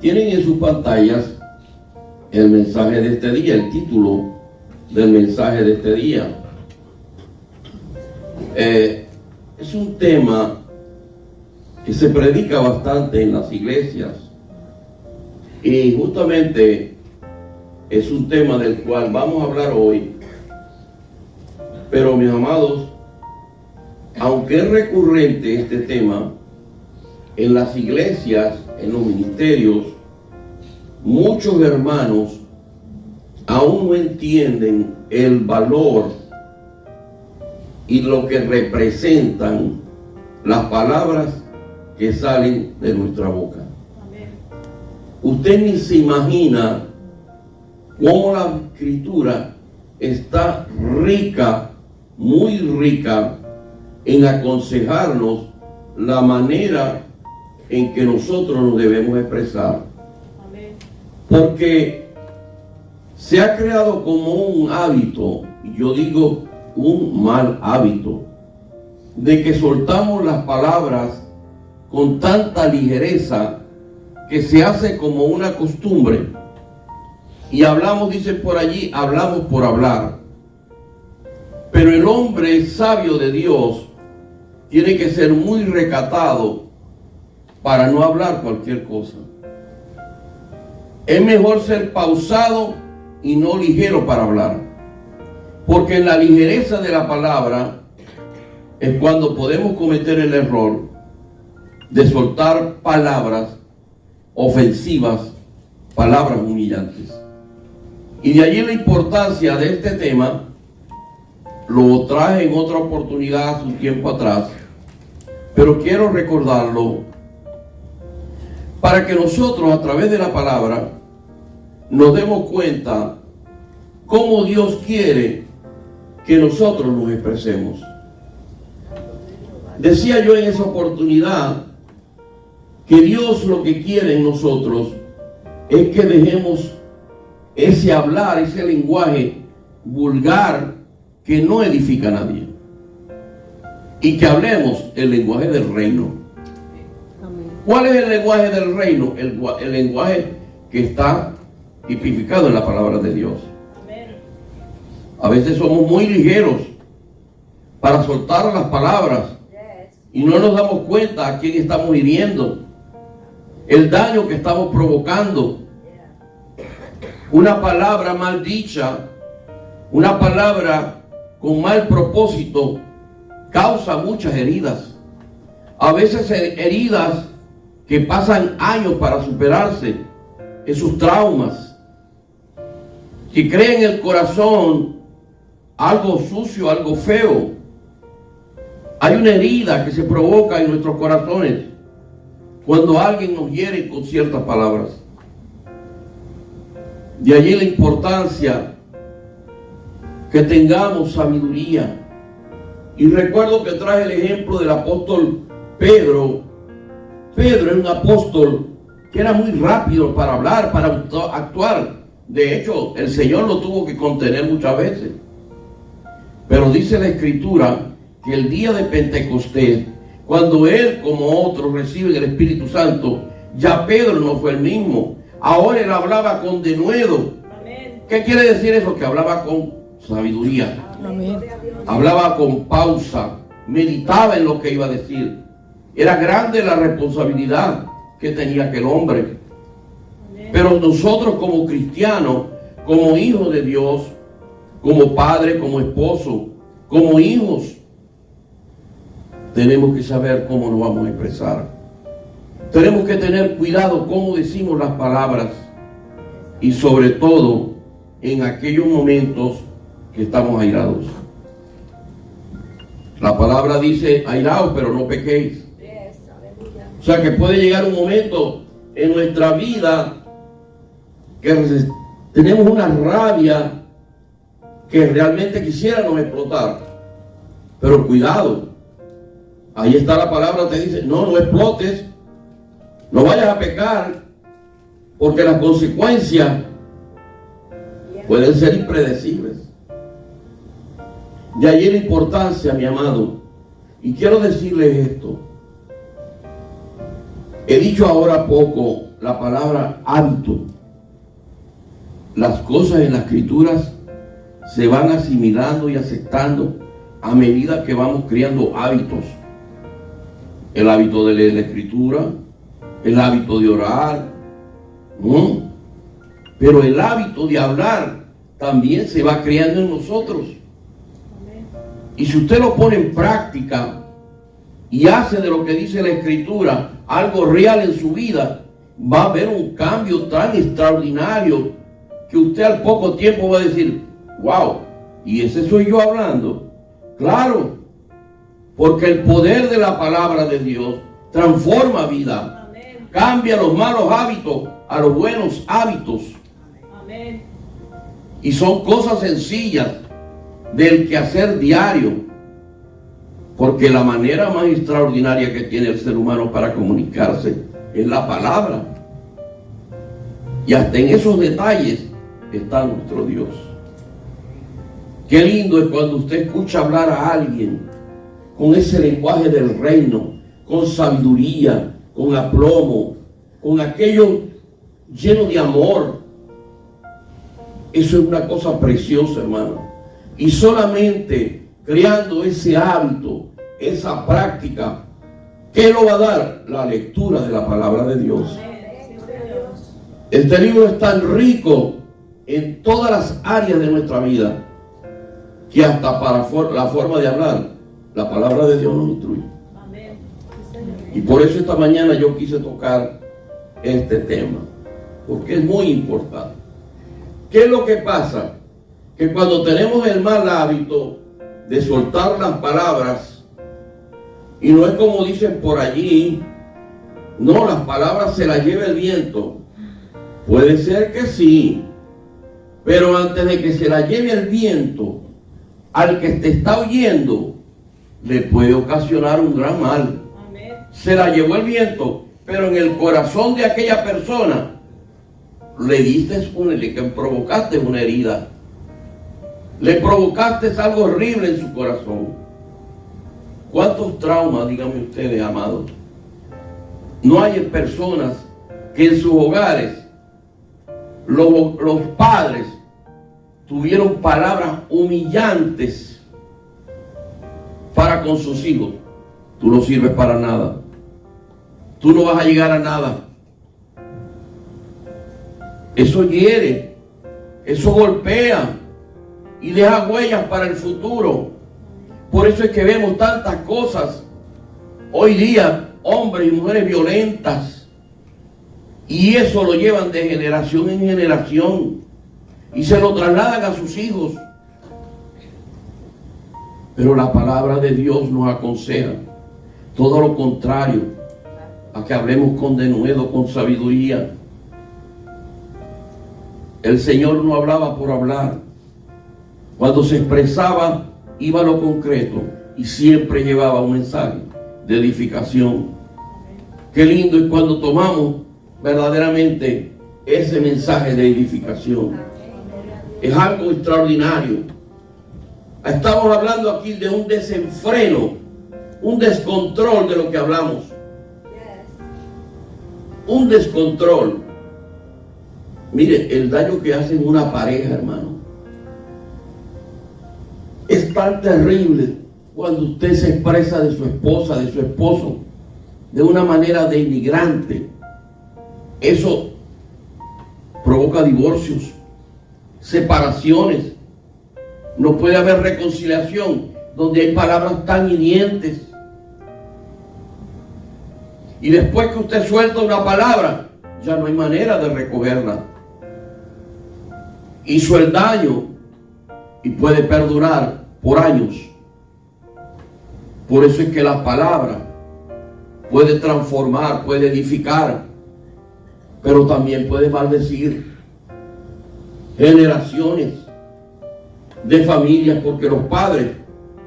Tienen en sus pantallas el mensaje de este día, el título del mensaje de este día. Es un tema que se predica bastante en las iglesias y justamente es un tema del cual vamos a hablar hoy. Pero mis amados, aunque es recurrente este tema en las iglesias, en los ministerios, muchos hermanos aún no entienden el valor y lo que representan las palabras que salen de nuestra boca. Amén. Usted ni se imagina cómo la escritura está rica, muy rica, en aconsejarnos la manera en que nosotros nos debemos expresar. Amén. Porque se ha creado como un hábito, y yo digo un mal hábito, de que soltamos las palabras con tanta ligereza que se hace como una costumbre. Y hablamos, dice por allí, hablamos por hablar. Pero el hombre sabio de Dios tiene que ser muy recatado para no hablar cualquier cosa. Es mejor ser pausado y no ligero para hablar. Porque en la ligereza de la palabra es cuando podemos cometer el error de soltar palabras ofensivas, palabras humillantes. Y de allí la importancia de este tema. Lo traje en otra oportunidad hace un tiempo atrás, pero quiero recordarlo para que nosotros a través de la palabra nos demos cuenta cómo Dios quiere que nosotros nos expresemos. Decía yo en esa oportunidad que Dios lo que quiere en nosotros es que dejemos ese hablar, ese lenguaje vulgar que no edifica a nadie, y que hablemos el lenguaje del reino. Amén. ¿Cuál es el lenguaje del reino? El lenguaje que está tipificado en la palabra de Dios. Amén. A veces somos muy ligeros para soltar las palabras y no nos damos cuenta a quién estamos hiriendo, el daño que estamos provocando. Una palabra mal dicha, una palabra con mal propósito, causa muchas heridas. A veces heridas que pasan años para superarse, esos traumas, que crean en el corazón algo sucio, algo feo. Hay una herida que se provoca en nuestros corazones cuando alguien nos hiere con ciertas palabras. De allí la importancia que tengamos sabiduría. Y recuerdo que traje el ejemplo del apóstol Pedro. Pedro era un apóstol que era muy rápido para hablar, para actuar. De hecho, el Señor lo tuvo que contener muchas veces. Pero dice la Escritura que el día de Pentecostés, cuando él como otros reciben el Espíritu Santo, ya Pedro no fue el mismo. Ahora él hablaba con denuedo. Amén. ¿Qué quiere decir eso? Que hablaba con sabiduría. Amén. Hablaba con pausa, meditaba en lo que iba a decir. Era grande la responsabilidad que tenía aquel hombre. Amén. Pero nosotros como cristianos, como hijos de Dios, como padre, como esposo, como hijos, tenemos que saber cómo nos vamos a expresar. Tenemos que tener cuidado cómo decimos las palabras, y sobre todo en aquellos momentos que estamos airados. La palabra dice airaos, pero no pequéis. O sea que puede llegar un momento en nuestra vida que tenemos una rabia que realmente quisiéramos explotar. Pero cuidado, ahí está la palabra, te dice, no explotes, no vayas a pecar, porque las consecuencias pueden ser impredecibles. De allí la importancia, mi amado. Y quiero decirles esto. He dicho ahora poco la palabra hábito. Las cosas en las escrituras se van asimilando y aceptando a medida que vamos creando hábitos. El hábito de leer la escritura, el hábito de orar, ¿no? Pero el hábito de hablar también se va creando en nosotros. Y si usted lo pone en práctica y hace de lo que dice la escritura algo real en su vida, va a haber un cambio tan extraordinario que usted al poco tiempo va a decir, wow, ¿y ese soy yo hablando? Claro, porque el poder de la palabra de Dios transforma vida. Amén. Cambia los malos hábitos a los buenos hábitos. Amén. Y son cosas sencillas del quehacer diario, porque la manera más extraordinaria que tiene el ser humano para comunicarse es la palabra. Y hasta en esos detalles está nuestro Dios. Qué lindo es cuando usted escucha hablar a alguien con ese lenguaje del reino, con sabiduría, con aplomo, con aquello lleno de amor. Eso es una cosa preciosa, hermano. Y solamente creando ese hábito, esa práctica, ¿qué lo va a dar? La lectura de la palabra de Dios. Este libro es tan rico en todas las áreas de nuestra vida que hasta para la forma de hablar, la palabra de Dios nos instruye. Y por eso esta mañana yo quise tocar este tema, porque es muy importante. ¿Qué es lo que pasa? Que cuando tenemos el mal hábito de soltar las palabras, y no es como dicen por allí, no, las palabras se las lleva el viento. Puede ser que sí, pero antes de que se la lleve el viento, al que te está oyendo, le puede ocasionar un gran mal. Amén. Se la llevó el viento, pero en el corazón de aquella persona le provocaste una herida. Le provocaste algo horrible en su corazón. ¿Cuántos traumas, díganme ustedes, amados? No hay personas que en sus hogares los padres tuvieron palabras humillantes para con sus hijos. Tú no sirves para nada. Tú no vas a llegar a nada. Eso hiere, eso golpea y deja huellas para el futuro. Por eso es que vemos tantas cosas hoy día, hombres y mujeres violentas, y eso lo llevan de generación en generación y se lo trasladan a sus hijos. Pero la palabra de Dios nos aconseja todo lo contrario, a que hablemos con denuedo, con sabiduría. El Señor no hablaba por hablar. Cuando se expresaba, iba a lo concreto y siempre llevaba un mensaje de edificación. Qué lindo es cuando tomamos verdaderamente ese mensaje de edificación. Es algo extraordinario. Estamos hablando aquí de un desenfreno, un descontrol de lo que hablamos. Un descontrol. Mire, el daño que hacen una pareja, hermano, es tan terrible cuando usted se expresa de su esposa, de su esposo, de una manera denigrante. Eso provoca divorcios, separaciones. No puede haber reconciliación donde hay palabras tan hirientes. Y después que usted suelta una palabra, ya no hay manera de recogerla. Hizo el daño y puede perdurar por años. Por eso es que la palabra puede transformar, puede edificar, pero también puede maldecir generaciones de familias, porque los padres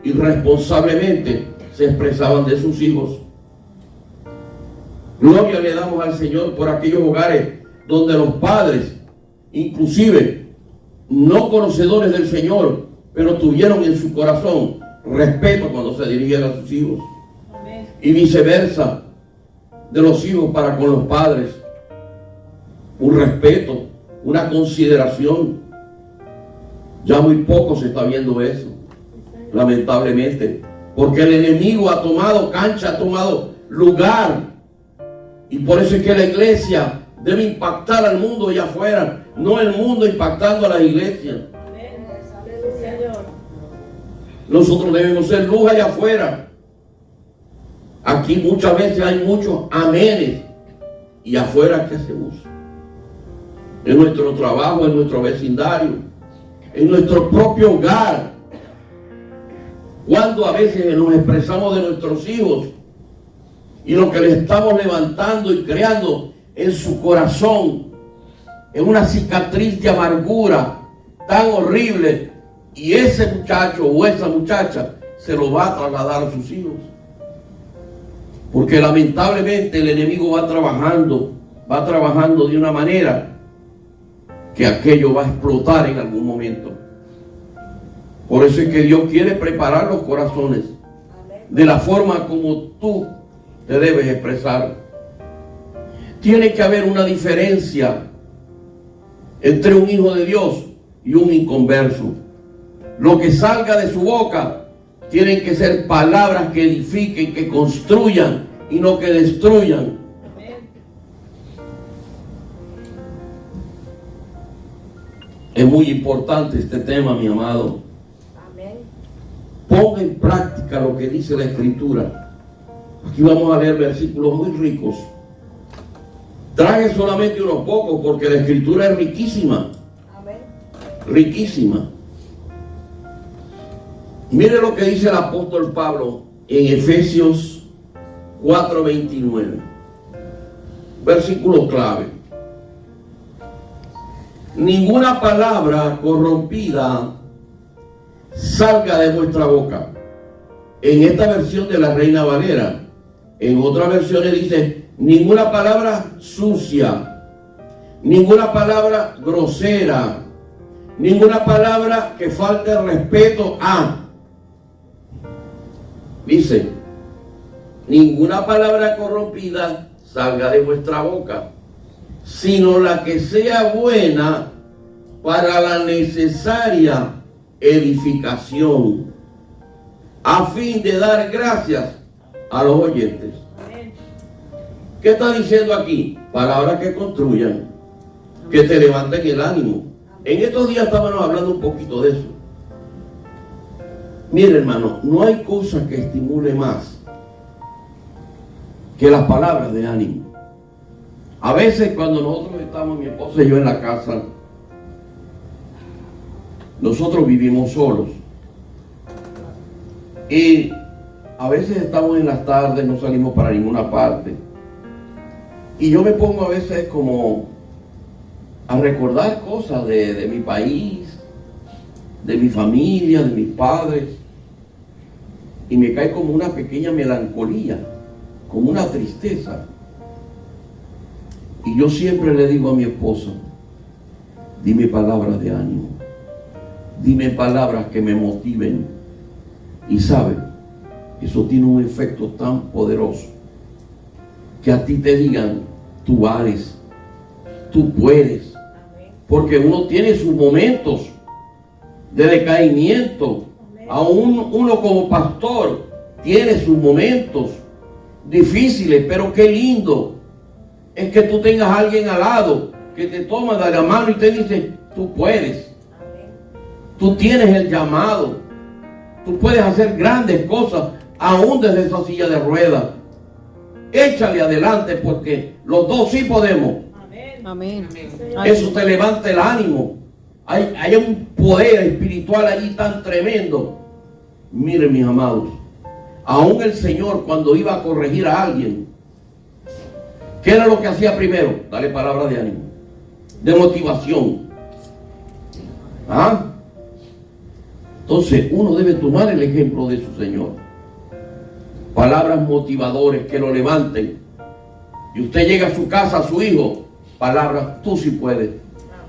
irresponsablemente se expresaban de sus hijos. Gloria le damos al Señor por aquellos hogares donde los padres, inclusive no conocedores del Señor, pero tuvieron en su corazón respeto cuando se dirigían a sus hijos. Amén. Y viceversa. de los hijos para con los padres, un respeto, una consideración. Ya muy poco se está viendo eso, lamentablemente, porque el enemigo ha tomado cancha, ha tomado lugar, y por eso es que la iglesia debe impactar al mundo allá afuera, no el mundo impactando a la iglesia. Nosotros debemos ser luz allá afuera. Aquí muchas veces hay muchos amenes, y afuera ¿qué hacemos? En nuestro trabajo, en nuestro vecindario, en nuestro propio hogar, cuando a veces nos expresamos de nuestros hijos y lo que les estamos levantando y creando en su corazón es una cicatriz de amargura tan horrible, y ese muchacho o esa muchacha se lo va a trasladar a sus hijos, porque lamentablemente el enemigo va trabajando de una manera que aquello va a explotar en algún momento. Por eso es que Dios quiere preparar los corazones de la forma como tú te debes expresar. Tiene que haber una diferencia entre un hijo de Dios y un inconverso. Lo que salga de su boca tienen que ser palabras que edifiquen, que construyan y no que destruyan. Es muy importante este tema, mi amado. Ponga en práctica lo que dice la Escritura. Aquí vamos a leer versículos muy ricos. Traje solamente unos pocos porque la Escritura es riquísima. Riquísima. Mire lo que dice el apóstol Pablo en Efesios 4:29. Versículo clave. Ninguna palabra corrompida salga de vuestra boca. En esta versión de la Reina Valera. En otras versiones dice: ninguna palabra sucia, ninguna palabra grosera, ninguna palabra que falte respeto a. Dice: ninguna palabra corrompida salga de vuestra boca, sino la que sea buena para la necesaria edificación, a fin de dar gracias a los oyentes. ¿Qué está diciendo aquí? Palabras que construyan, que te levanten el ánimo. En estos días estábamos hablando un poquito de eso. Mire, hermano, no hay cosa que estimule más que las palabras de ánimo. A veces cuando nosotros estamos, mi esposa y yo, en la casa, nosotros vivimos solos. Y a veces estamos en las tardes, no salimos para ninguna parte. Y yo me pongo a veces como a recordar cosas de mi país, de mi familia, de mis padres. Y me cae como una pequeña melancolía, como una tristeza. Y yo siempre le digo a mi esposa: dime palabras de ánimo, dime palabras que me motiven. Y sabe, eso tiene un efecto tan poderoso, que a ti te digan: tú vales, tú puedes. Porque uno tiene sus momentos de decaimiento. Aún uno como pastor tiene sus momentos difíciles, pero qué lindo es que tú tengas a alguien al lado que te toma de la mano y te dice: tú puedes, tú tienes el llamado, tú puedes hacer grandes cosas aún desde esa silla de ruedas. Échale adelante, porque los dos sí podemos. Amén. Eso te levanta el ánimo. Hay un poder espiritual allí tan tremendo. Miren, mis amados, aún el Señor, cuando iba a corregir a alguien, ¿qué era lo que hacía primero? Darle palabras de ánimo, de motivación. ¿Ah? Entonces uno debe tomar el ejemplo de su Señor. Palabras motivadoras que lo levanten. Y usted llega a su casa, a su hijo, palabras: tú sí puedes,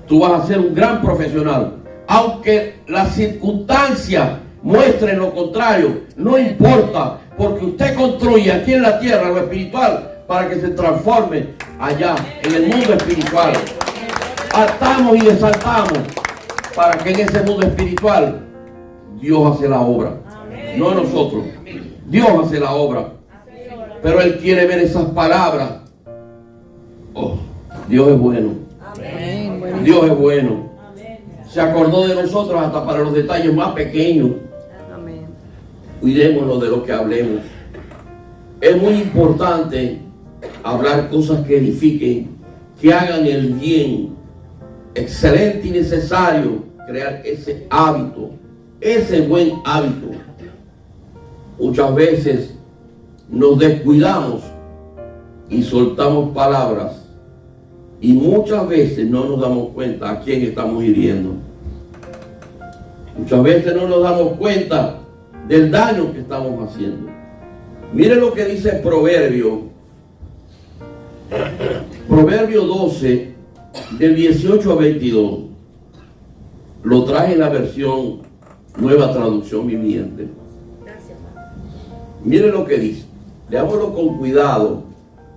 tú vas a ser un gran profesional. Aunque las circunstancias muestren lo contrario, no importa, porque usted construye aquí en la tierra lo espiritual para que se transforme allá en el mundo espiritual. Atamos y desatamos para que en ese mundo espiritual Dios hace la obra. No nosotros. Dios hace la obra. Pero Él quiere ver esas palabras. Oh, Dios es bueno. Dios es bueno. Se acordó de nosotros hasta para los detalles más pequeños. Cuidémonos de lo que hablemos. Es muy importante hablar cosas que edifiquen, que hagan el bien. Excelente y necesario crear ese hábito, ese buen hábito. Muchas veces nos descuidamos y soltamos palabras y muchas veces no nos damos cuenta a quién estamos hiriendo. Muchas veces no nos damos cuenta del daño que estamos haciendo. Mire lo que dice Proverbio 12, del 18 a 22. Lo traje en la versión Nueva Traducción Viviente. Mire lo que dice. Leámoslo con cuidado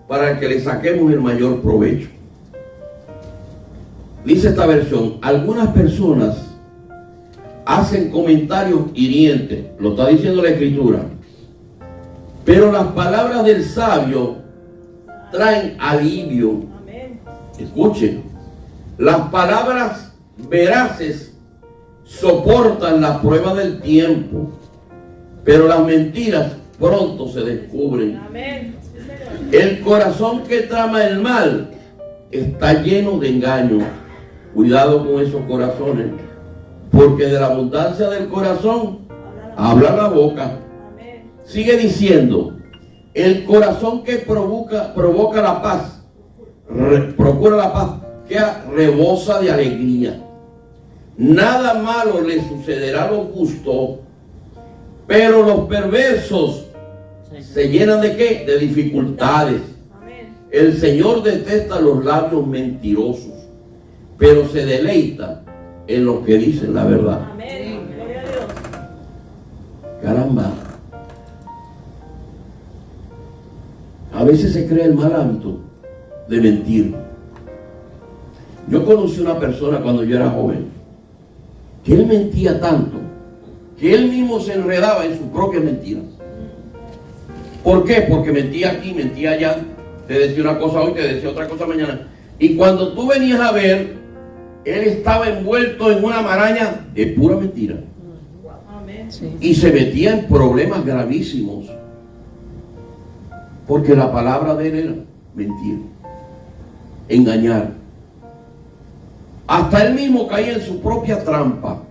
para que le saquemos el mayor provecho. Dice esta versión: algunas personas hacen comentarios hirientes, lo está diciendo la Escritura, pero las palabras del sabio traen alivio. Escuchen, las palabras veraces soportan la prueba del tiempo, pero las mentiras pronto se descubren. El corazón que trama el mal está lleno de engaño. Cuidado con esos corazones, porque de la abundancia del corazón habla la boca. Sigue diciendo: el corazón que provoca la paz, procura la paz, que rebosa de alegría. Nada malo le sucederá a los justos, pero los perversos se llenan ¿de qué? De dificultades. El Señor detesta los labios mentirosos, pero se deleita en los que dicen la verdad. Caramba. A veces se crea el mal hábito de mentir. Yo conocí una persona cuando yo era joven, que él mentía tanto, que él mismo se enredaba en sus propias mentiras. ¿Por qué? Porque mentía aquí, mentía allá, te decía una cosa hoy, te decía otra cosa mañana. Y cuando tú venías a ver, él estaba envuelto en una maraña de pura mentira. Y se metía en problemas gravísimos, porque la palabra de él era mentir, engañar. Hasta él mismo caía en su propia trampa.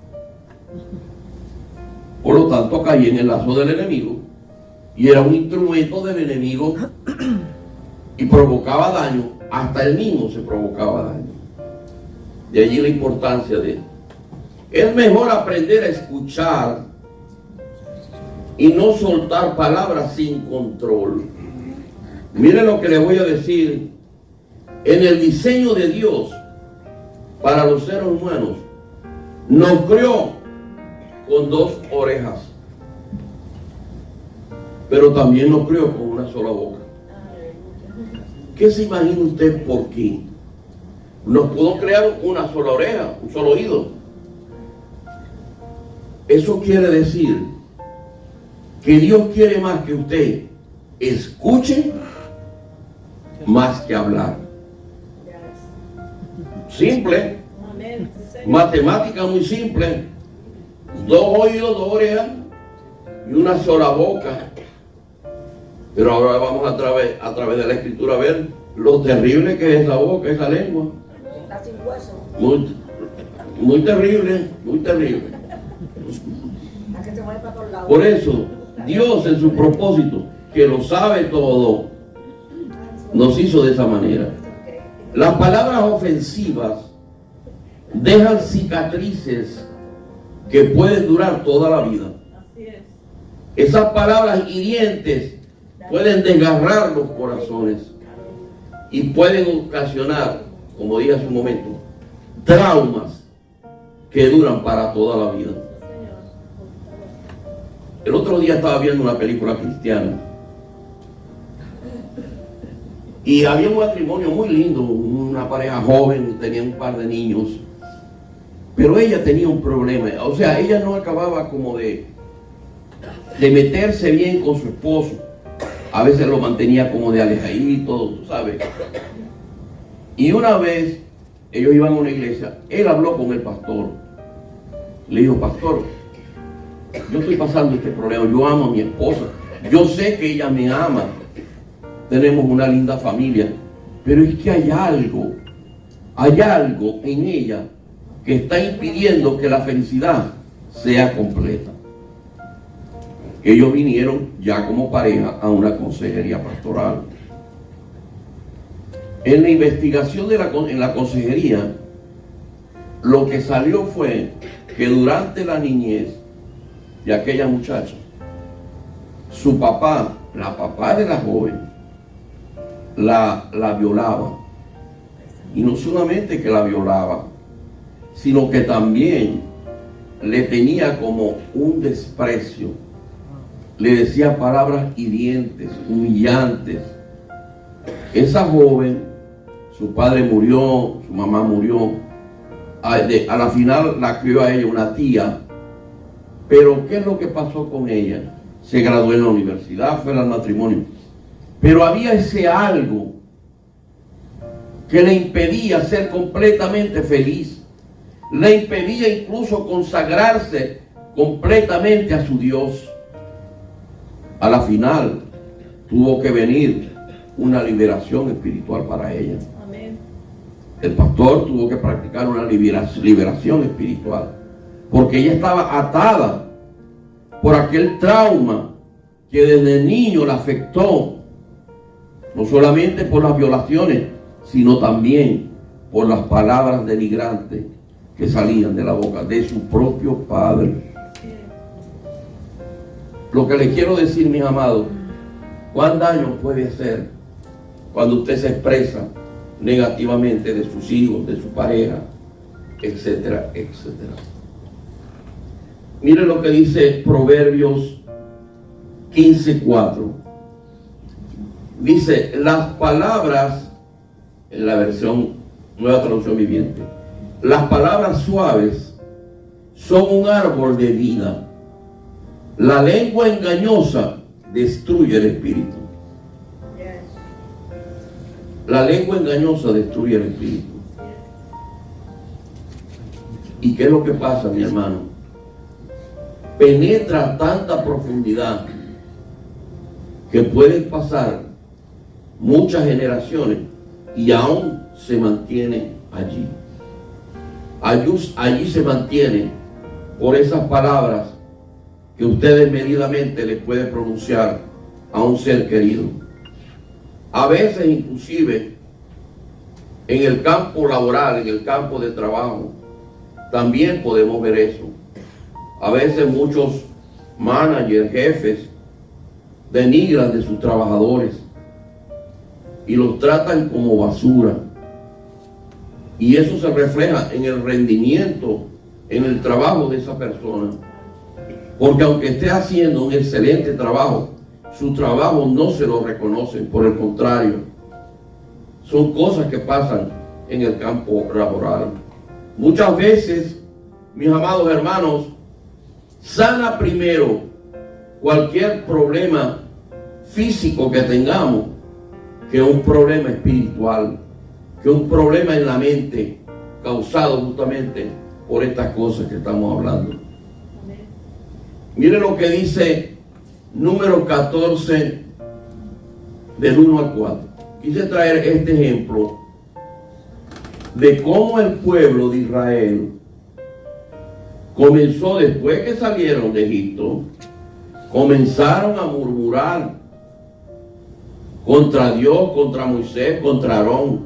Por lo tanto, caía en el lazo del enemigo y era un instrumento del enemigo y provocaba daño. Hasta él mismo se provocaba daño. De allí la importancia de él. Es mejor aprender a escuchar y no soltar palabras sin control. Miren lo que les voy a decir. En el diseño de Dios para los seres humanos, nos creó con dos orejas, pero también nos creó con una sola boca. ¿Qué se imagina usted por qué? Nos pudo crear una sola oreja, un solo oído. Eso quiere decir que Dios quiere más que usted escuche más que hablar. Simple, matemática muy simple. Dos oídos, dos orejas y una sola boca. Pero ahora vamos a través de la Escritura a ver lo terrible que es esa boca, esa lengua. Está sin hueso. Muy terrible, muy terrible. La que se mueve para todos lados. Por eso, Dios en su propósito, que lo sabe todo, nos hizo de esa manera. Las palabras ofensivas dejan cicatrices que pueden durar toda la vida. Esas palabras hirientes pueden desgarrar los corazones y pueden ocasionar, como dije hace un momento, traumas que duran para toda la vida. El otro día estaba viendo una película cristiana Y había un matrimonio muy lindo, una pareja joven, tenía un par de niños. Pero ella tenía un problema, o sea, ella no acababa como de meterse bien con su esposo. A veces lo mantenía como de alejadito, tú sabes. Y una vez, ellos iban a una iglesia, él habló con el pastor. Le dijo, pastor, yo estoy pasando este problema, yo amo a mi esposa, yo sé que ella me ama, tenemos una linda familia, pero es que hay algo en ella que está impidiendo que la felicidad sea completa. Ellos vinieron ya como pareja a una consejería pastoral. En la investigación en la consejería, lo que salió fue que durante la niñez de aquella muchacha, su papá, la papá de la joven, la violaba. Y no solamente que la violaba, sino que también le tenía como un desprecio. Le decía palabras hirientes, humillantes. Esa joven, su padre murió, su mamá murió. A la final la crió a ella una tía. Pero ¿qué es lo que pasó con ella? Se graduó en la universidad, fue al matrimonio. Pero había ese algo que le impedía ser completamente feliz. Le impedía incluso consagrarse completamente a su Dios. A la final tuvo que venir una liberación espiritual para ella. Amén. El pastor tuvo que practicar una liberación espiritual, porque ella estaba atada por aquel trauma que desde niño la afectó, no solamente por las violaciones, sino también por las palabras denigrantes que salían de la boca de su propio padre. Lo que le quiero decir, mis amados, ¿cuán daño puede hacer cuando usted se expresa negativamente de sus hijos, de su pareja, etcétera, etcétera? Mire lo que dice Proverbios 15:4. Dice, las palabras, en la versión Nueva Traducción Viviente, las palabras suaves son un árbol de vida. La lengua engañosa destruye el espíritu. La lengua engañosa destruye el espíritu. ¿Y qué es lo que pasa, mi hermano? Penetra a tanta profundidad que pueden pasar muchas generaciones y aún se mantiene allí. Allí se mantiene por esas palabras que usted desmedidamente le puede pronunciar a un ser querido. A veces inclusive en el campo laboral, en el campo de trabajo, también podemos ver eso. A veces muchos managers, jefes, denigran de sus trabajadores y los tratan como basura. Y eso se refleja en el rendimiento, en el trabajo de esa persona. Porque aunque esté haciendo un excelente trabajo, su trabajo no se lo reconocen, por el contrario. Son cosas que pasan en el campo laboral. Muchas veces, mis amados hermanos, sana primero cualquier problema físico que tengamos que un problema espiritual, que un problema en la mente causado justamente por estas cosas que estamos hablando. Mire lo que dice número 14 del 1 al 4. Quise traer este ejemplo de cómo el pueblo de Israel comenzó, después que salieron de Egipto, comenzaron a murmurar contra Dios, contra Moisés, contra Aarón.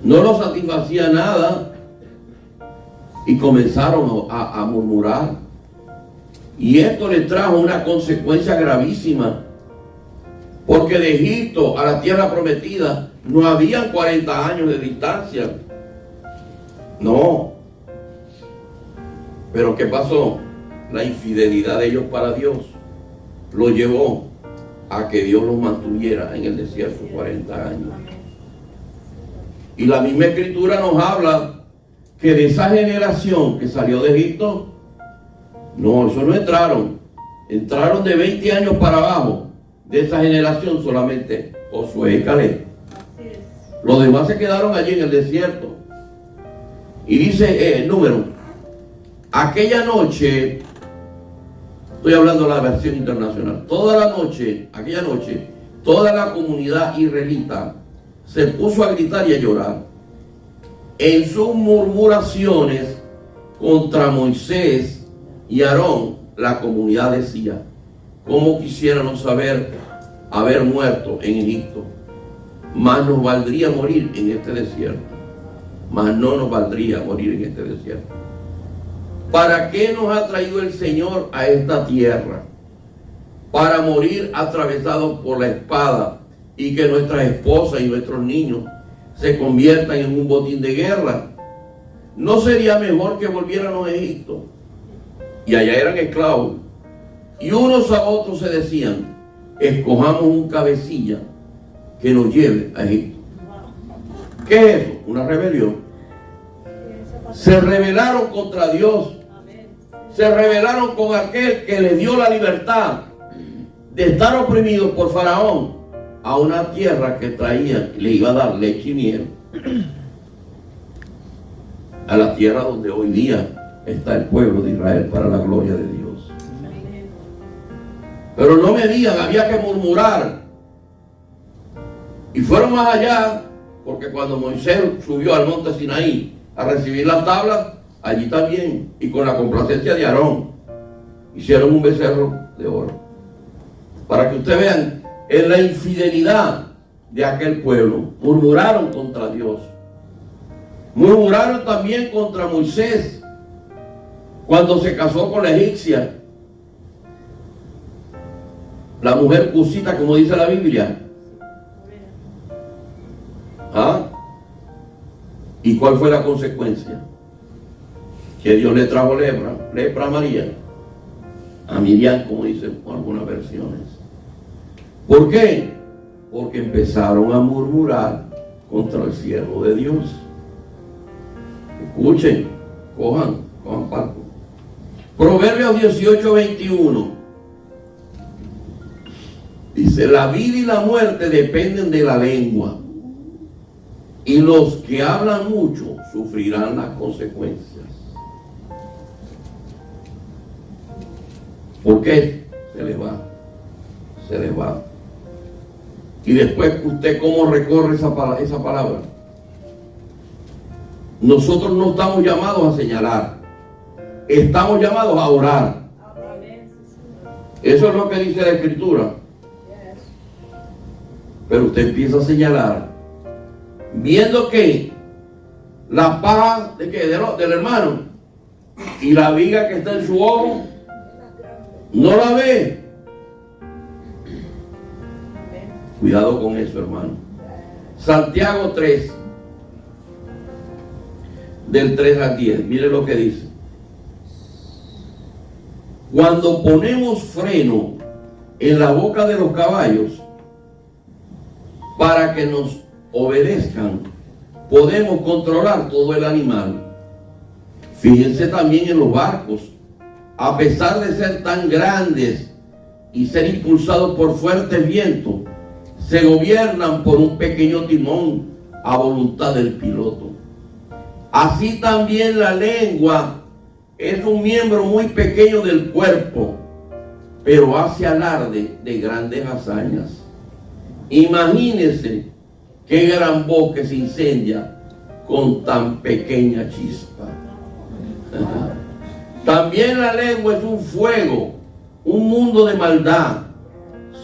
No los satisfacía nada y comenzaron a murmurar. Y esto le trajo una consecuencia gravísima, porque de Egipto a la tierra prometida no habían 40 años de distancia. No. Pero ¿qué pasó? La infidelidad de ellos para Dios lo llevó a que Dios los mantuviera en el desierto 40 años. Y la misma Escritura nos habla que de esa generación que salió de Egipto, no, eso no entraron. Entraron de 20 años para abajo. De esa generación solamente Josué y Caleb. Los demás se quedaron allí en el desierto. Y dice el número, aquella noche, estoy hablando de la versión internacional, aquella noche, toda la comunidad israelita se puso a gritar y a llorar. En sus murmuraciones contra Moisés y Aarón, la comunidad decía, ¿cómo quisiéramos haber muerto en Egipto? Más nos valdría morir en este desierto. Más no nos valdría morir en este desierto. ¿Para qué nos ha traído el Señor a esta tierra? Para morir atravesados por la espada y que nuestras esposas y nuestros niños se conviertan en un botín de guerra. ¿No sería mejor que volviéramos a Egipto? Y allá eran esclavos. Y unos a otros se decían, escojamos un cabecilla que nos lleve a Egipto. ¿Qué es eso? Una rebelión. Se rebelaron contra Dios. Se rebelaron con aquel que les dio la libertad de estar oprimidos por Faraón a una tierra que le iba a dar leche y miel. A la tierra donde hoy día está el pueblo de Israel para la gloria de Dios. Pero no me digan, había que murmurar. Y fueron más allá, porque cuando Moisés subió al monte Sinaí a recibir las tablas, allí también, y con la complacencia de Aarón, hicieron un becerro de oro. Para que ustedes vean, en la infidelidad de aquel pueblo, murmuraron contra Dios. Murmuraron también contra Moisés, cuando se casó con la egipcia, la mujer cusita, como dice la Biblia. ¿Ah? ¿Y cuál fue la consecuencia? Que Dios le trajo lepra a María, a Miriam, como dicen algunas versiones. ¿Por qué? Porque empezaron a murmurar contra el siervo de Dios. Escuchen, cojan parte. Proverbios 18:21 dice, la vida y la muerte dependen de la lengua, y los que hablan mucho sufrirán las consecuencias. ¿Por qué? Se les va. Y después, ¿usted cómo recorre esa palabra? Nosotros no estamos llamados a señalar, estamos llamados a orar. Eso es lo que dice la Escritura. Pero usted empieza a señalar, viendo que la paja del hermano y la viga que está en su ojo no la ve. Cuidado con eso, hermano. Santiago 3, del 3 al 10. Mire lo que dice. Cuando ponemos freno en la boca de los caballos para que nos obedezcan, podemos controlar todo el animal. Fíjense también en los barcos. A pesar de ser tan grandes y ser impulsados por fuertes vientos, se gobiernan por un pequeño timón a voluntad del piloto. Así también la lengua es un miembro muy pequeño del cuerpo, pero hace alarde de grandes hazañas. Imagínense qué gran bosque se incendia con tan pequeña chispa. También la lengua es un fuego, un mundo de maldad,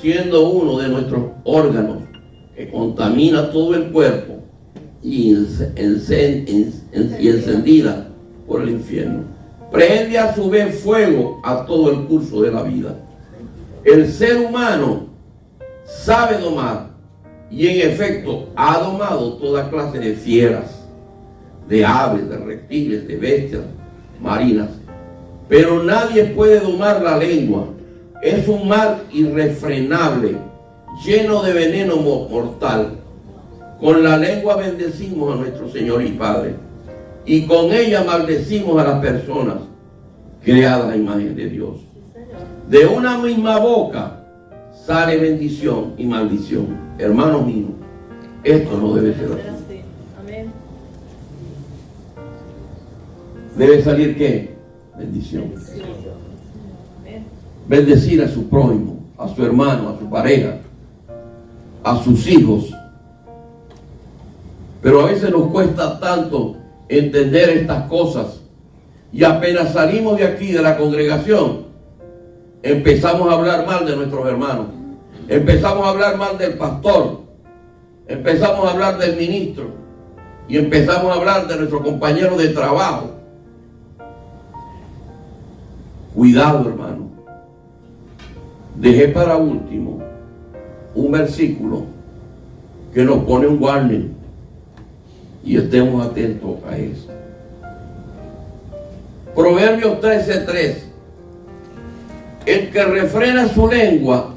siendo uno de nuestros órganos que contamina todo el cuerpo y encendida por el infierno. Prende a su vez fuego a todo el curso de la vida. El ser humano sabe domar y en efecto ha domado toda clase de fieras, de aves, de reptiles, de bestias marinas. Pero nadie puede domar la lengua. Es un mal irrefrenable lleno de veneno mortal. Con la lengua bendecimos a nuestro Señor y Padre, y con ella maldecimos a las personas creadas a imagen de Dios. De una misma boca sale bendición y maldición. Hermanos míos, esto no debe ser así. Debe salir ¿qué? Bendición. Bendecir a su prójimo, a su hermano, a su pareja, a sus hijos. Pero a veces nos cuesta tanto entender estas cosas, y apenas salimos de aquí, de la congregación, empezamos a hablar mal de nuestros hermanos, empezamos a hablar mal del pastor, empezamos a hablar del ministro, y empezamos a hablar de nuestro compañero de trabajo. Cuidado, hermano. Dejé para último un versículo que nos pone un warning, y estemos atentos a eso. Proverbios 13:3. El que refrena su lengua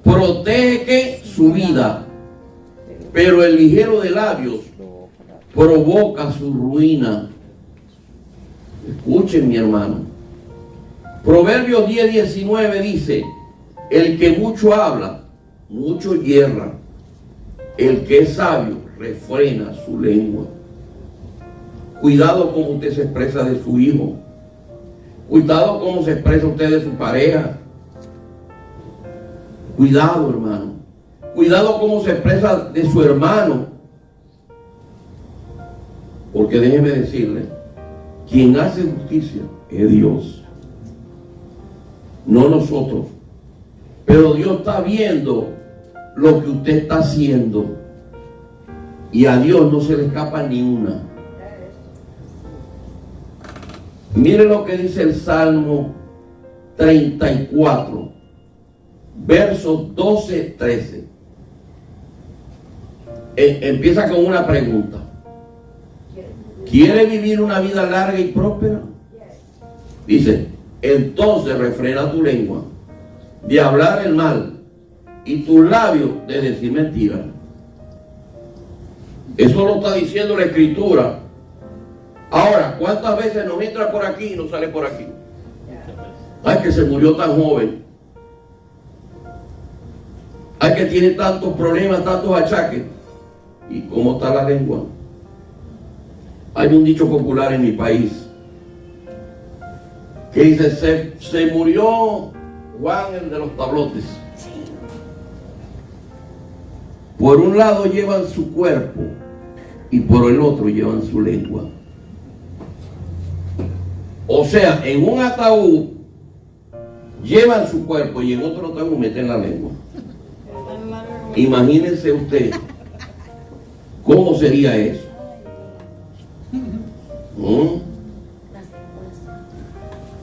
protege su vida, pero el ligero de labios provoca su ruina. Escuchen, mi hermano. Proverbios 10:19 dice: el que mucho habla, mucho yerra. El que es sabio refrena su lengua. Cuidado como usted se expresa de su hijo. Cuidado cómo se expresa usted de su pareja. Cuidado, hermano. Cuidado cómo se expresa de su hermano. Porque déjeme decirle, quien hace justicia es Dios, no nosotros. Pero Dios está viendo lo que usted está haciendo, y a Dios no se le escapa ni una. Mire lo que dice el Salmo 34, versos 12-13. Empieza con una pregunta: ¿quiere vivir una vida larga y próspera? Dice: entonces refrena tu lengua de hablar el mal y tus labios de decir mentira. Eso lo está diciendo la Escritura. Ahora, ¿cuántas veces nos entra por aquí y nos sale por aquí? Ay, que se murió tan joven. Ay, que tiene tantos problemas, tantos achaques. ¿Y cómo está la lengua? Hay un dicho popular en mi país que dice: se murió Juan, el de los tablotes. Por un lado llevan su cuerpo y por el otro llevan su lengua. O sea, en un ataúd llevan su cuerpo y en otro ataúd meten la lengua. Imagínense usted cómo sería eso.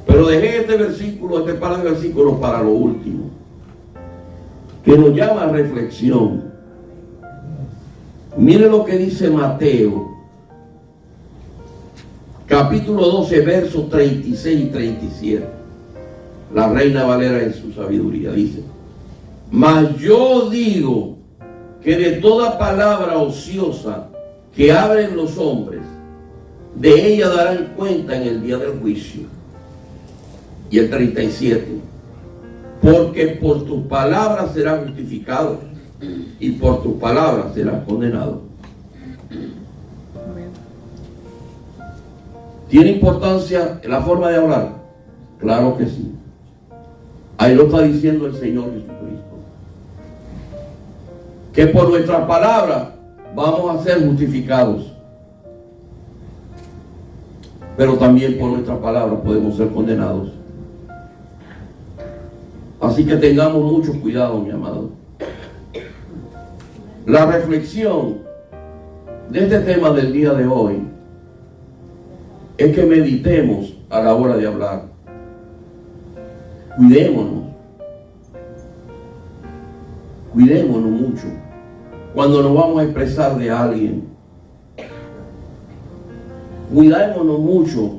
Pero dejé este versículo, este par de versículos para lo último, que nos llama a reflexión. Mire lo que dice Mateo, capítulo 12, versos 36 y 37. La Reina Valera en su sabiduría dice: mas yo digo que de toda palabra ociosa que hablen los hombres, de ella darán cuenta en el día del juicio. Y el 37: porque por tus palabras serás justificado y por tus palabras serás condenado. ¿Tiene importancia la forma de hablar? Claro que sí. Ahí lo está diciendo el Señor Jesucristo, que por nuestras palabras vamos a ser justificados, pero también por nuestras palabras podemos ser condenados. Así que tengamos mucho cuidado, mi amado. La reflexión de este tema del día de hoy es que meditemos a la hora de hablar. Cuidémonos mucho cuando nos vamos a expresar de alguien. Cuidémonos mucho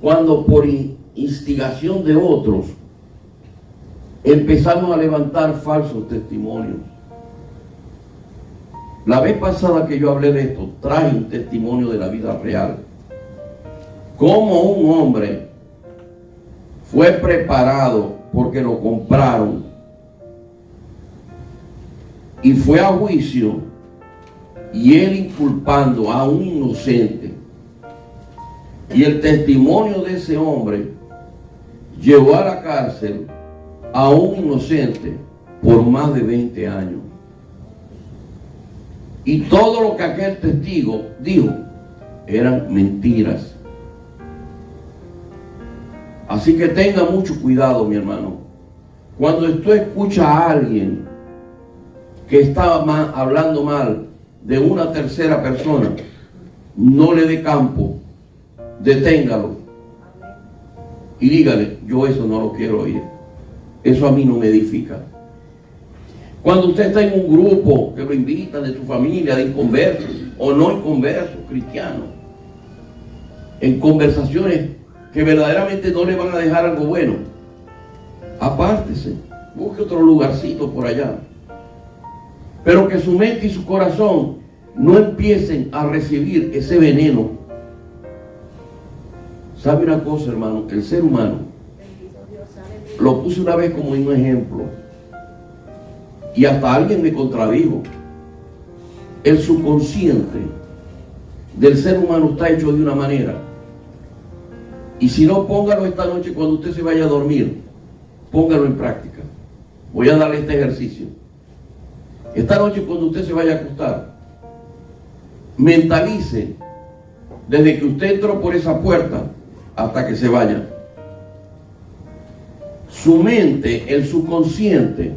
cuando por instigación de otros empezamos a levantar falsos testimonios. La vez pasada que yo hablé de esto, traje un testimonio de la vida real. Cómo un hombre fue preparado porque lo compraron y fue a juicio, y él inculpando a un inocente. Y el testimonio de ese hombre llevó a la cárcel a un inocente por más de 20 años. Y todo lo que aquel testigo dijo eran mentiras. Así que tenga mucho cuidado, mi hermano. Cuando usted escucha a alguien que está hablando mal de una tercera persona, no le dé campo, deténgalo y dígale: yo eso no lo quiero oír, eso a mí no me edifica. Cuando usted está en un grupo que lo invitan de su familia, de inconversos o no inconversos, cristianos, en conversaciones que verdaderamente no le van a dejar algo bueno, apártese, busque otro lugarcito por allá. Pero que su mente y su corazón no empiecen a recibir ese veneno. ¿Sabe una cosa, hermano? El ser humano, lo puse una vez como un ejemplo, y hasta alguien me contradijo. El subconsciente del ser humano está hecho de una manera. Y si no, póngalo esta noche cuando usted se vaya a dormir. Póngalo en práctica. Voy a darle este ejercicio. Esta noche cuando usted se vaya a acostar, mentalice desde que usted entró por esa puerta hasta que se vaya. Su mente, el subconsciente,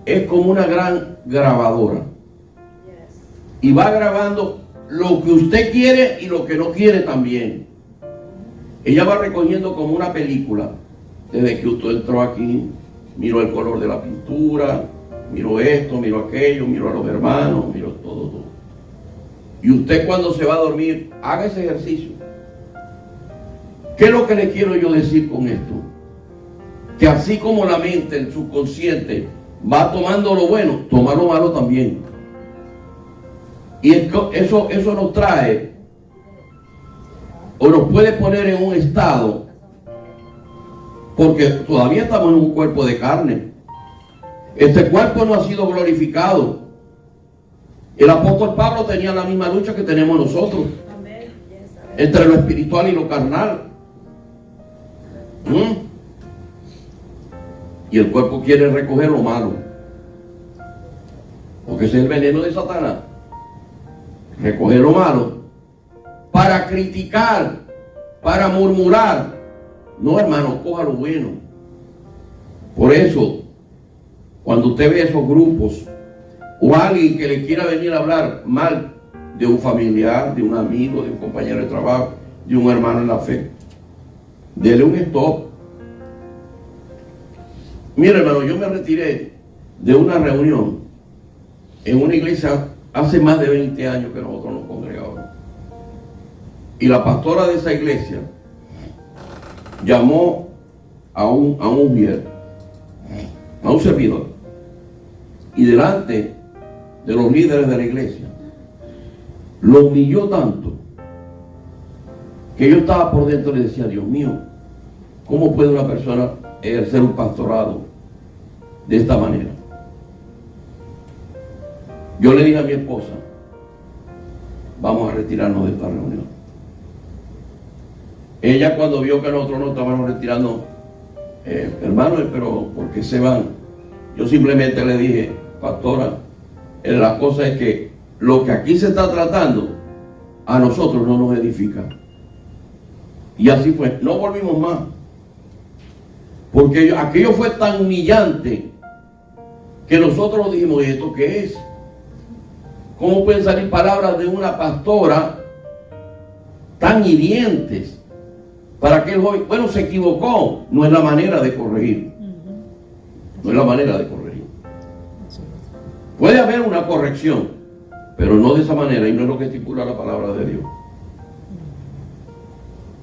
es como una gran grabadora. Y va grabando lo que usted quiere y lo que no quiere también. Ella va recogiendo como una película. Desde que usted entró aquí, miró el color de la pintura, miró esto, miró aquello, miró a los hermanos, miró todo. Y usted cuando se va a dormir, haga ese ejercicio. ¿Qué es lo que le quiero yo decir con esto? Que así como la mente, el subconsciente, va tomando lo bueno, toma lo malo también. Y eso nos trae, o nos puede poner en un estado, porque todavía estamos en un cuerpo de carne. Este cuerpo no ha sido glorificado. El apóstol Pablo tenía la misma lucha que tenemos nosotros, entre lo espiritual y lo carnal. Y el cuerpo quiere recoger lo malo, porque ese es el veneno de Satanás. Recoger lo malo para criticar, para murmurar. No, hermano, coja lo bueno. Por eso, cuando usted ve esos grupos o alguien que le quiera venir a hablar mal de un familiar, de un amigo, de un compañero de trabajo, de un hermano en la fe, dele un stop. Mira, hermano, yo me retiré de una reunión en una iglesia hace más de 20 años que nosotros nos congregamos. Y la pastora de esa iglesia llamó a un mujer, a un servidor, y delante de los líderes de la iglesia lo humilló tanto que yo estaba por dentro y le decía: Dios mío, ¿cómo puede una persona ejercer un pastorado de esta manera? Yo le dije a mi esposa: vamos a retirarnos de esta reunión. Ella, cuando vio que nosotros no estábamos retirando, hermano, pero ¿por qué se van? Yo simplemente le dije: pastora, la cosa es que lo que aquí se está tratando a nosotros no nos edifica. Y así fue, no volvimos más, porque aquello fue tan humillante que nosotros dijimos: ¿y esto qué es? ¿Cómo pueden salir palabras de una pastora tan hirientes para que el joven? Bueno, se equivocó. No es la manera de corregir. No es la manera de corregir. Puede haber una corrección, pero no de esa manera, y no es lo que estipula la palabra de Dios.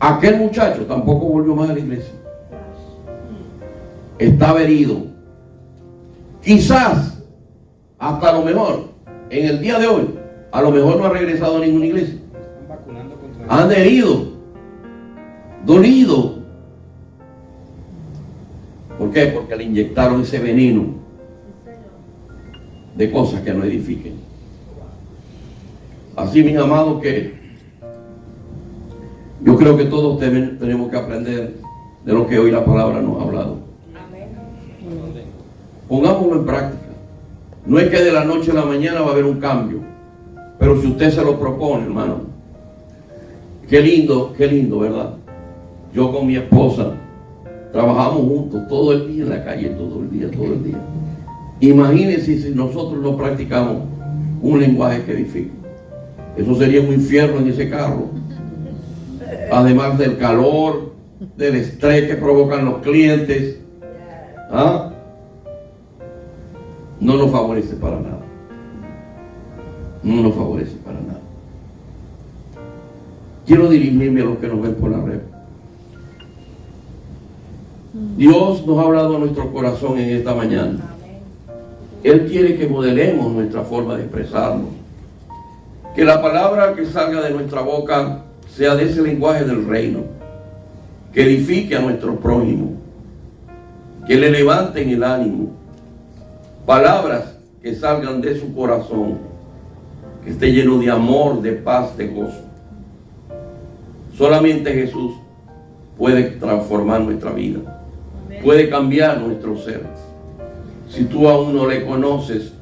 Aquel muchacho tampoco volvió más a la iglesia. estaba herido. Quizás, hasta a lo mejor, en el día de hoy, a lo mejor no ha regresado a ninguna iglesia. Han herido, dolido. ¿Por qué? Porque le inyectaron ese veneno de cosas que no edifiquen. Así, mis amados, que yo creo que todos tenemos que aprender de lo que hoy la palabra nos ha hablado. Pongámoslo en práctica. No es que de la noche a la mañana va a haber un cambio, pero si usted se lo propone, hermano, qué lindo, ¿verdad? Yo con mi esposa trabajamos juntos todo el día en la calle, todo el día. Imagínense si nosotros no practicamos un lenguaje que edifique. Eso sería un infierno en ese carro. Además del calor, del estrés que provocan los clientes. ¿Ah? No nos favorece para nada. No nos favorece para nada. Quiero dirigirme a los que nos ven por la red. Dios nos ha hablado a nuestro corazón en esta mañana. Él quiere que modelemos nuestra forma de expresarnos. Que la palabra que salga de nuestra boca sea de ese lenguaje del reino. Que edifique a nuestro prójimo. Que le levanten el ánimo. Palabras que salgan de su corazón. Que esté lleno de amor, de paz, de gozo. Solamente Jesús puede transformar nuestra vida. Puede cambiar nuestro ser. Si tú aún no le conoces,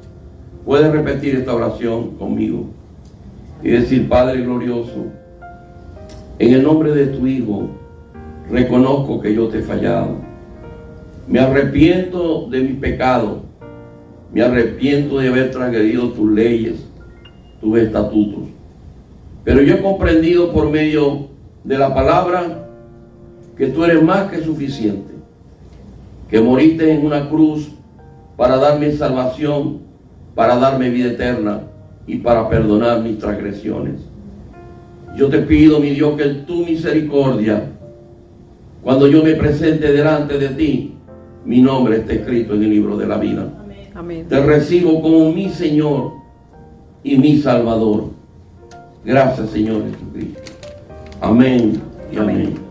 puedes repetir esta oración conmigo y decir: Padre glorioso, en el nombre de tu Hijo, reconozco que yo te he fallado. Me arrepiento de mis pecados. Me arrepiento de haber transgredido tus leyes, tus estatutos. Pero yo he comprendido por medio de la palabra que tú eres más que suficiente. Que moriste en una cruz para darme salvación, para darme vida eterna y para perdonar mis transgresiones. Yo te pido, mi Dios, que en tu misericordia, cuando yo me presente delante de ti, mi nombre esté escrito en el libro de la vida. Amén. Te recibo como mi Señor y mi Salvador. Gracias, Señor Jesucristo. Amén y amén.